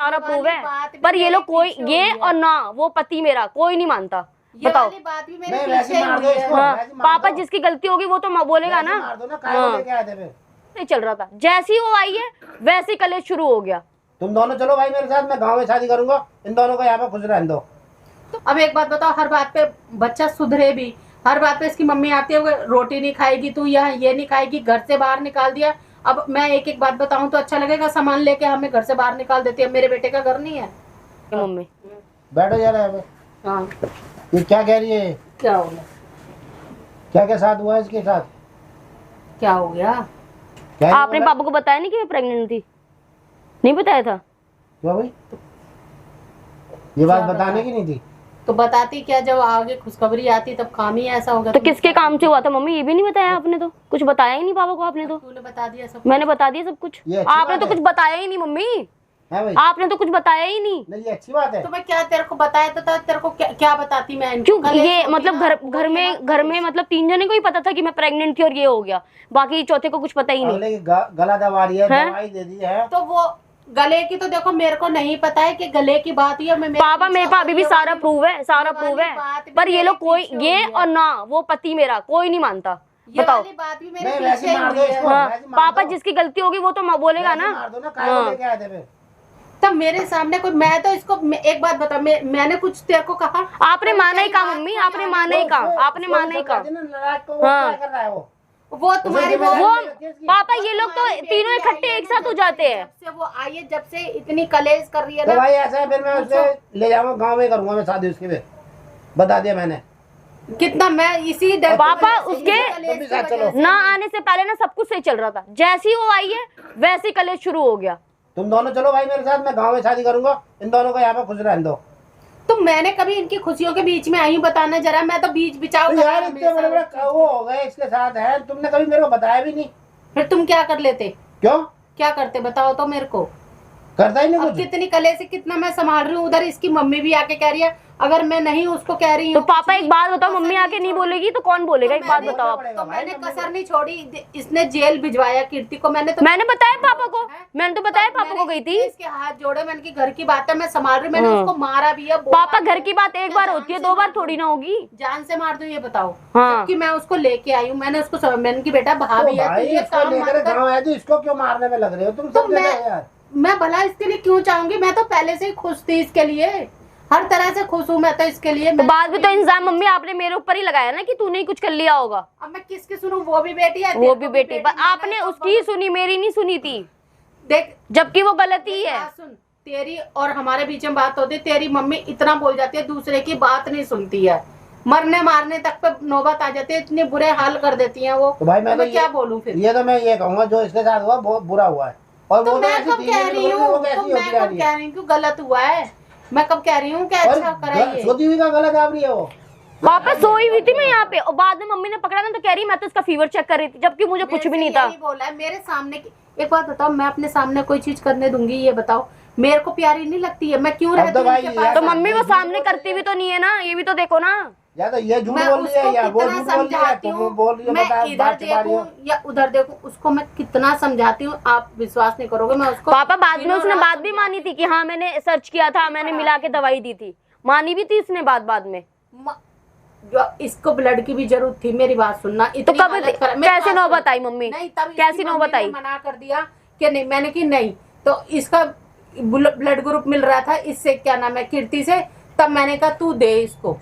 सारा प्रूव है, पर ये लोग कोई ये और ना वो पति मेरा कोई नहीं मानता। बताओ बात भी मेरे पीछे हुई है। हाँ, पापा जिसकी गलती होगी वो तो बोलेगा ना। नहीं चल रहा था, जैसी वो आई है वैसे कलेश शुरू हो गया। तुम दोनों चलो भाई मेरे साथ, मैं गाँव में शादी करूंगा, इन दोनों को यहाँ पे खुश रहने दो। अब एक बात बताओ, हर बात पे बच्चा सुधरे भी, हर बात पे इसकी मम्मी आती है रोटी नहीं खाएगी तू, यहाँ ये नहीं खाएगी, घर से बाहर निकाल दिया। अब मैं एक एक बात बताऊं तो अच्छा लगेगा, सामान लेके हमें घर से बाहर निकाल देती है। मेरे बेटे का घर नहीं है। मम्मी बैठो जा रहा है। हाँ ये क्या कह रही है? क्या हो गया? क्या क्या साथ हुआ इसके साथ? क्या हो गया? आपने पापा को बताया नहीं कि मैं प्रेग्नेंट थी? नहीं बताया था? क्यों भाई, ये बात बताने की नहीं थी तो बताती क्या, जब आगे खुशखबरी आती तब काम ही ऐसा होगा। तो किसके काम से हुआ था मम्मी? ये भी नहीं बताया आपने, तो कुछ बताया ही नहीं पापा को आपने। तो तूने बता दिया सब? मैंने बता दिया सब कुछ, आपने तो कुछ बताया ही नहीं मम्मी। भाई आपने तो कुछ बताया ही नहीं। ये अच्छी बात है। तो मैं क्या तेरे को बताया तो तेरे को क्या बताती मैं? क्यों ये मतलब घर में मतलब 3 जने को ही पता था कि मैं प्रेग्नेंट थी और ये हो गया, बाकी चौथे को कुछ पता ही नहीं। गला दबा रही है, दवाई दे दी है। तो वो गले की तो देखो मेरे को नहीं पता है कि गले की बात हुई है। पापा मेरे पास अभी भी सारा प्रूव है, सारा प्रूव है, पर ये लोग कोई ये और ना वो पति मेरा कोई नहीं मानता। बताओ। बात भी मेरे पीछे हुई है। हाँ, पापा जिसकी गलती होगी वो तो बोलेगा ना। तब मेरे सामने कोई, मैं तो इसको एक बात बता, मैंने कुछ तेरे को कहा? आपने माना ही कहा मम्मी, आपने माना ही कहा, आपने माना ही कहा। हाँ वो तुम्हारी वो पापा ये लोग तो तीनों इकट्ठे एक साथ हो जाते हैं। जब से वो आई है, जब से इतनी कलेश कर रही है तो ना। भाई ऐसा है, फिर मैं उसे ले जाऊंगा गांव में, करूंगा मैं शादी उसकी। बता दिया मैंने कितना, मैं इसी पापा उसके ना आने से पहले ना सब कुछ सही चल रहा था, जैसी वो आई है वैसे कलेश शुरू हो गया। तुम दोनों चलो भाई मेरे साथ, मैं गाँव में शादी करूंगा, इन दोनों को यहाँ पे खुश रहने दो। तो मैंने कभी इनकी खुशियों के बीच में आई हूँ बताना जरा? मैं तो बीच बिचाऊ यार इतने बड़े बड़े वो हो गए इसके साथ है, तुमने कभी मेरे को बताया भी नहीं। फिर तुम क्या कर लेते? क्यों क्या करते बताओ तो मेरे को। करता ही नहीं अब कुछ। कितनी कले से कितना मैं संभाल रही हूँ, उधर इसकी मम्मी भी आके कह रही है, अगर मैं नहीं उसको कह रही हूँ तो पापा एक बात बताओ, मम्मी आके नहीं बोलेगी तो कौन बोलेगा? एक बात बताओ आप। तो मैंने कसर नहीं छोड़ी, इसने जेल भिजवाया कीर्ति को। मैंने बताया पापा को, मैंने तो बताया पापा को गई थी। इसके हाथ जोड़े, मैंने की घर की बात है मैं संभाल रही हूँ, मैंने उसको मारा भी है। पापा घर की बात एक बार होती है, 2 बार थोड़ी ना होगी। जान से मार दूं ये बताओ? हाँ। कि मैं उसको लेके आई हूँ, मैंने उसको, मैंने की बेटा भाभी है, इसको क्यों मारने में लग रहे हो तुम सब? मैं भला इसके लिए क्यों चाहूंगी? मैं तो पहले से ही खुश थी इसके लिए, हर तरह से खुश हूँ मैं तो इसके लिए। तो बाद में तो इंजाम मम्मी आपने मेरे ऊपर ही लगाया ना कि तूने ही कुछ कर लिया होगा। अब मैं किसकी सुनूं? वो भी बेटी है, वो भी बेटी, पर आपने उसकी ही सुनी, मेरी नहीं सुनी थी। देख, जबकि वो गलती है। सुन, तेरी और हमारे बीच में बात होती है, तेरी मम्मी इतना बोल जाती है, दूसरे की बात नहीं सुनती है, मरने मारने तक पे नौबत आ जाती है, इतने बुरे हाल कर देती है वो। तो भाई मैं क्या बोलूं फिर? ये तो मैं ये कहूंगा जो इसके साथ हुआ बहुत बुरा हुआ है। और तो मैं कब कह रही हूँ, गलत हुआ है? मैं कब कह रही हूँ कि अच्छा कराइए? सोती हुई का गलत आप रही है वो। वापस सोई हुई थी मैं यहाँ पे, और बाद में मम्मी ने पकड़ा ना तो कह रही मैं तो इसका फीवर चेक कर रही थी, जबकि मुझे कुछ भी नहीं था। बोला है मेरे सामने की। एक बात बताओ, मैं अपने सामने कोई चीज करने दूंगी? ये बताओ, मेरे को प्यारी नहीं लगती है? मैं क्यों रहती हूँ? तो मम्मी वो सामने करती भी तो नहीं है ना, ये भी तो देखो ना। या तो ये झूठ बोल रही है या वो झूठ बोल रही है, तुम बोल रही हो। मैं इधर देखूं या उधर देखूं, उसको मैं कितना समझाती हूँ, आप विश्वास नहीं करोगे। मैं उसको पापा बाद में उसने बात भी मानी थी कि हाँ मैंने सर्च किया था, मैंने मिला के दवाई दी थी, मानी भी थी इसने बाद में। जो इसको ब्लड की भी जरूरत थी, मेरी बात सुनना। तो कब कैसे नौबत आई मम्मी? नहीं, तब कैसी नौबत आई? मना कर दिया कि नहीं, मैंने की नहीं, तो इसका ब्लड ग्रुप मिल रहा था इससे, क्या नाम है, कीर्ति से। तब मैंने कहा तू दे इसको,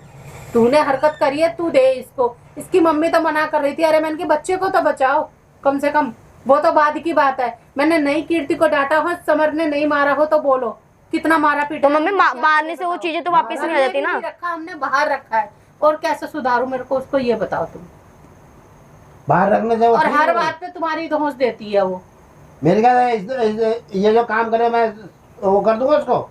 तूने हरकत करी है तू दे इसको। इसकी मम्मी तो मना कर रही थी, अरे मैंने कि बच्चे को तो बचाओ कम से कम, वो तो बाद की बात है। मैंने नहीं कीर्ति को डांटा हो, समर ने नहीं मारा हो तो बोलो कितना मारा पीटा। तो मम्मी मारने से वो चीजें तो वापस नहीं आ जाती ना। रखा हमने, बाहर रखा है, और कैसे सुधारू मेरे को उसको ये बताओ तुम। बाहर रखने से और हर बात पे तुम्हारी दोष देती है वो। मेरे क्या ये जो काम करे मैं वो कर दूंगा, उसको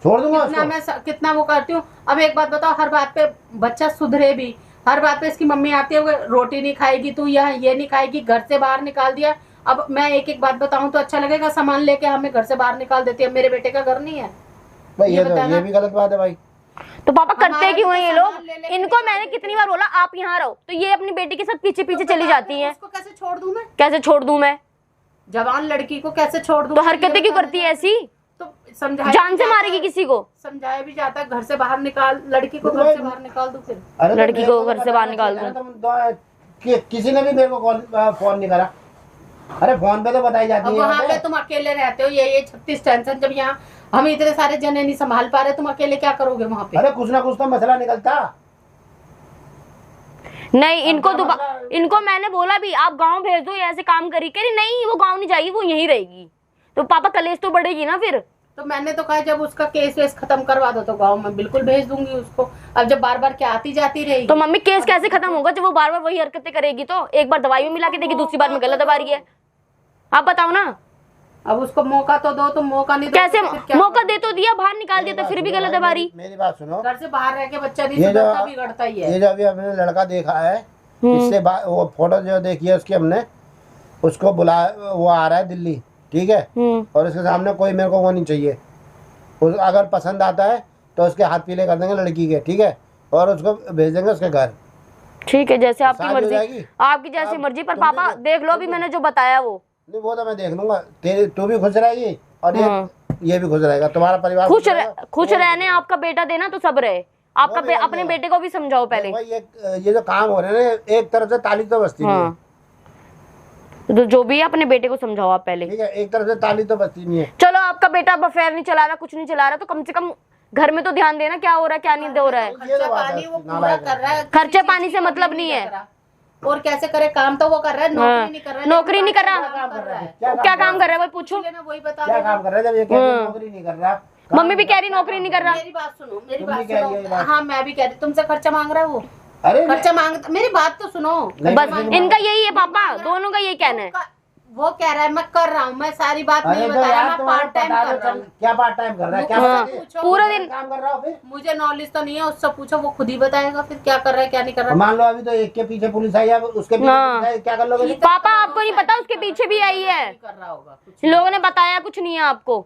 छोड़ दूंगा कितना मैं कितना वो करती हूँ। अब एक बात बताओ, हर बात पे बच्चा सुधरे भी, हर बात पे इसकी मम्मी आती है रोटी नहीं खाएगी तू, यहाँ ये नहीं खाएगी, घर से बाहर निकाल दिया। अब मैं एक एक बात बताऊं तो अच्छा लगेगा, सामान लेके हमें घर से बाहर निकाल देती है। मेरे बेटे का घर नहीं है भाई, ये भी गलत बात है भाई। तो पापा करते क्यों हैं ये लोग? इनको मैंने कितनी बार बोला आप यहाँ रहो, तो ये अपनी बेटी के साथ पीछे पीछे चली जाती हैं। उसको कैसे छोड़ दूं मैं? कैसे छोड़ दूं मैं? जवान लड़की को कैसे छोड़ दूं? तो हरकतें क्यों करती है ऐसी? तो समझाया जान से भी मारेगी जाता है, किसी को? समझाया भी जाता है घर से बाहर निकाल, लड़की को घर से बाहर निकाल दो फिर। अरे तो लड़की मेरे को तो घर से बाहर निकाल बताना दूं। चाहिए ना, किसी ने भी मेरे को फोन नहीं करा। अरे फोन पे तो बताई जाती अब है वहाँ यहाँ पे तुम अकेले रहते हो, ये 36 टेंशन, जब यहाँ हम इतने सारे जने नहीं संभाल पा रहे, तुम अकेले क्या करोगे वहाँ पे? अरे कुछ ना कुछ तो मसला निकलता। नहीं, इनको अब दुबा मतलब- इनको मैंने बोला भी आप गांव भेज दो, ये ऐसे काम करी, कह रही नहीं वो गांव नहीं जाएगी, वो यहीं रहेगी। तो पापा कलेश तो बढ़ेगी ना फिर। तो मैंने तो कहा जब उसका केस वेस खत्म करवा दो तो गाँव में बिल्कुल भेज दूंगी उसको। अब जब बार बार क्या आती जाती रहेगी तो मम्मी केस कैसे खत्म होगा जब वो बार बार वही हरकतें करेगी? तो एक बार दवाई में मिला के देगी, दूसरी बार में गलत दबा रही है। आप बताओ ना, अब उसको मौका तो दो, तुम मौका नहीं दो कैसे तो फिर क्या मौका करोगे? दे तो दिया, बाहर निकाल दिया, तो फिर भी गलत दबा रही। मेरी बात सुनो, घर से बाहर रह के बच्चा नहीं ये जो सुधरता, बिगड़ता ही है। ये जो अभी हमने लड़का देखा है, इससे वो फोटो जो देखी है उसकी हमने, उसको बुलाया, वो आ रहा है दिल्ली, ठीक है, और उसके सामने कोई मेरे को वो नहीं चाहिए। अगर पसंद आता है तो उसके हाथ पीले कर देंगे लड़की के, ठीक है, और उसको भेज देंगे उसके घर। ठीक है, जैसे आपकी शादी हो मर्जी, जाएगी। आपकी जैसी अब मर्जी। पर तुम भी पापा तो- देख लो, अभी मैंने जो बताया वो नहीं वो तो मैं देख लूंगा, तेरी तू भी खुश रहेगी और हाँ। ये भी खुश रहेगा, तुम्हारा परिवार खुश रहने आपका बेटा देना तो सब रहे। आपका वो भी अपने रहेगा। बेटे को भी समझाओ पहले। भाई ये जो काम हो रहे हैं ना, एक तरफ से ताली तो बजती नहीं है, हाँ, तो जो भी है अपने बेटे को समझाओ आप पहले। ठीक है, एक तरफ से ताली तो बजती नहीं है। चलो आपका बेटा अब अफेयर नहीं चला रहा, कुछ नहीं चला रहा, तो कम से कम घर में तो ध्यान देना क्या हो रहा है क्या नहीं हो रहा है। ये खर्चा तो बात है, पानी वो पूरा नालायक कर रहा है, खर्चे किसी पानी चीज़ से की मतलब कमी नहीं है। लग रहा। और कैसे करे काम तो वो कर रहा है, नौकरी नहीं कर रहा है, नौकरी लेकिन नहीं कर रहा। काम कर रहा है। क्या काम कर रहा है वो पूछो। इसलिए मैं वही बता क्या रही हूँ। काम कर रहा है जब ये कह रही है नौकरी नहीं कर रहा? मम्मी भी कह रही नौकरी नहीं कर रहा। मेरी बात सुनो, मेरी तुम भी बात कह रही है ये सुनो। बात। हाँ मैं भी कह रही, तुमसे खर्चा मांग रहा है वो, अरे खर्चा मांग, मेरी बात तो सुनो। नहीं, बस नहीं, इनका यही है पापा, दोनों का यही कहना है। वो कह रहा है मैं कर रहा हूँ, मैं सारी बात अरे नहीं तो बता रहा, यार मैं तुम्हारे पार्ट टाइम पता कर तो रहा चल, हूँ। क्या पार्ट टाइम कर रहा है, क्या हाँ, पता है? पूरा दिन काम कर रहा हो फिर? मुझे नॉलेज तो नहीं है, उससे पूछो, वो खुद ही बताएगा फिर क्या कर रहा है क्या नहीं कर रहा। मान लो अभी तो एक के पीछे पुलिस आई है, उसके पीछे हाँ। पुलिस आई, क्या कर लोगे? पापा आपको नहीं पता उसके पीछे भी आई है, कर रहा होगा लोगों ने बताया कुछ नहीं है आपको।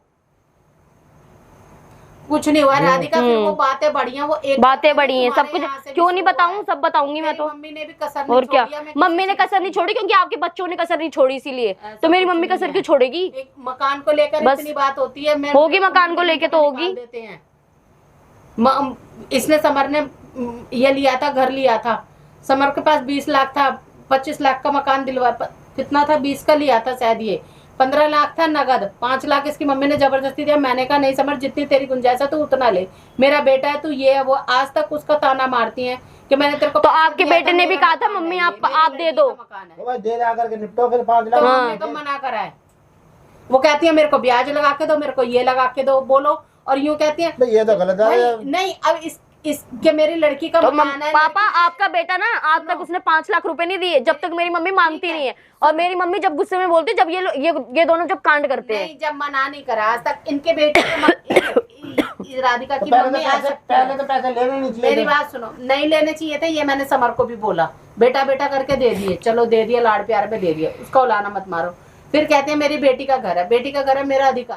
कुछ नहीं हुआ राधिका, फिर वो बातें बढ़िया, वो एक बातें बड़ी हैं, सब तुम्हारे यहाँ कुछ से भी क्यों नहीं शुरू बताऊं, हुआ है। सब बताऊंगी मैं मेरी तो। मम्मी ने भी कसर नहीं और क्या, छोड़ी है, मैं मम्मी किसी ने चीज़ कसर नहीं की। छोड़ी क्योंकि आपके बच्चों ने कसर नहीं छोड़ी, इसीलिए ऐसा तो मेरी कुछ मम्मी नहीं कसर है। क्यों छोड़ेगी। एक मकान को लेकर बस इतनी बात होती है, मैं होगी, मकान को लेके तो होगी। निकाल देते हैं। इसने समर ने ये लिया था, घर लिया था, समर के पास 20 लाख था, 25 लाख का मकान दिलवा, कितना था 20 का लिया था शायद, ये 15 लाख था नगद, 5 लाख इसकी मम्मी ने जबरदस्ती दिया। मैंने कहा नहीं समर, जितनी तेरी गुंजाइश है तू उतना ले, मेरा बेटा है तू ये है वो, आज तक उसका ताना मारती है कि मैंने तेरे को तो पैसा आपके दिया बेटे था, ने भी मेरा कहा था मकान मम्मी है ये, आप मेरी दे लड़की दो। का मकान है। तो भाई दे जा करके निपटो फिर 5 तो लाख। हमने कब मना करा है? वो कहती है मेरे को ब्याज लगा के दो, मेरे को ये लगा के दो, बोलो, और यूं कहती है ये तो गलत है। नहीं अब इसके मेरी लड़की का तो मकान है, पापा आपका बेटा ना आज तक उसने 5 लाख रुपए नहीं दिए, जब तक मेरी मम्मी मांगती नहीं है। और मेरी मम्मी जब गुस्से में बोलती है, जब ये दोनों जब कांड करते हैं। नहीं जब मना नहीं करा आज तक इनके बेटे के राधिका की पहले मम्मी तो आ पैसे सकती है। पहले तो पैसे लेने नहीं चाहिए मेरी थे। बात सुनो, नहीं लेने चाहिए थे, ये मैंने समर को भी बोला, बेटा बेटा करके दे दिए, चलो दे दिए, लाड़ प्यार में दे दिए, उसका उलाना मत मारो। फिर कहते हैं मेरी बेटी का घर है, बेटी का घर है मेरा अधिकार।